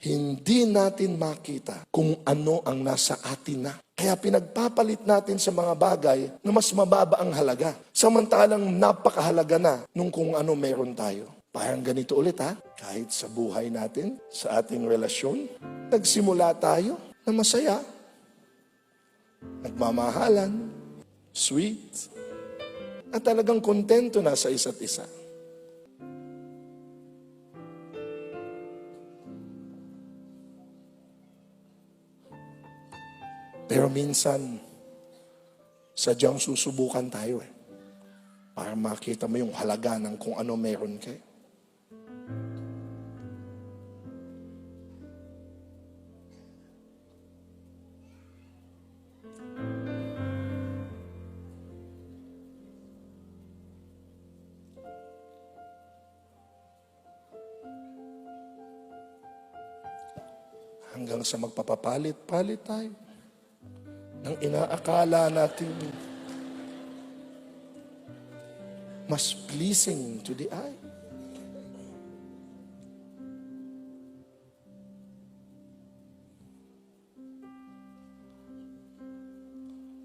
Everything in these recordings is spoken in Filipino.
hindi natin makita kung ano ang nasa atin na. Kaya pinagpapalit natin sa mga bagay na mas mababa ang halaga. Samantalang napakahalaga na nung kung ano meron tayo. Parang ganito ulit kahit sa buhay natin, sa ating relasyon, nagsimula tayo na masaya, nagmamahalan, sweet, at talagang kontento na sa isa't isa. Pero minsan, sadyang susubukan tayo para makita mo yung halaga ng kung ano meron kayo. Hanggang sa magpapapalit-palit tayo ng inaakala natin mas pleasing to the eye.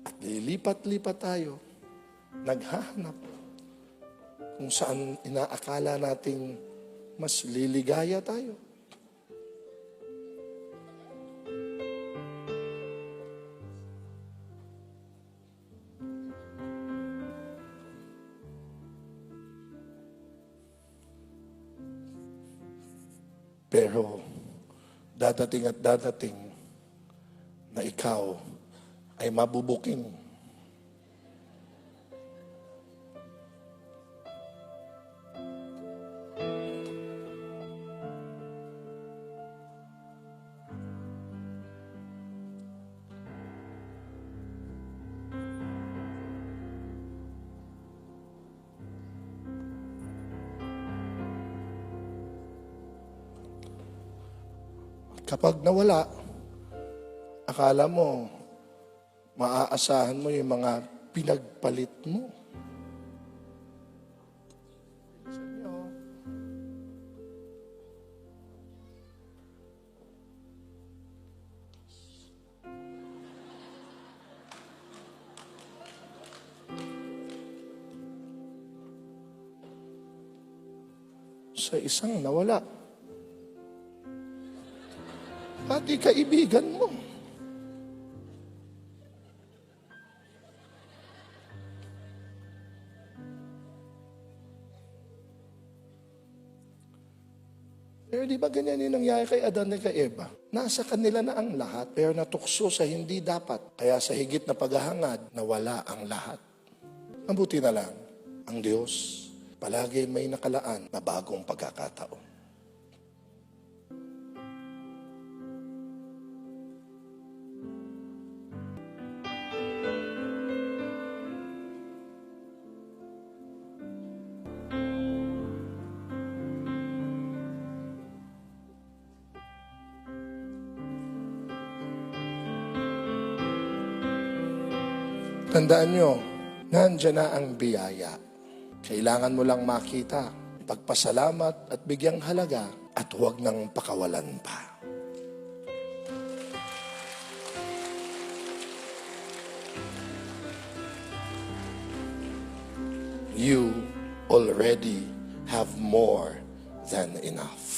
At lilipat-lipat tayo, naghahanap kung saan inaakala nating mas liligaya tayo. Pero dadating at dadating na ikaw ay mabubuking. Kapag nawala, akala mo, maaasahan mo yung mga pinagpalit mo. Sa isang nawala. Pati kaibigan mo. Pero di ba ganyan yung nangyari kay Adan at kay Eva? Nasa kanila na ang lahat, pero natukso sa hindi dapat. Kaya sa higit na paghahangad, nawala ang lahat. Mabuti na lang, ang Diyos palagi may nakalaan na bagong pagkakataon. Tandaan nyo, nandyan na ang biyaya. Kailangan mo lang makita, pagpasalamat at bigyang halaga at huwag nang pakawalan pa. You already have more than enough.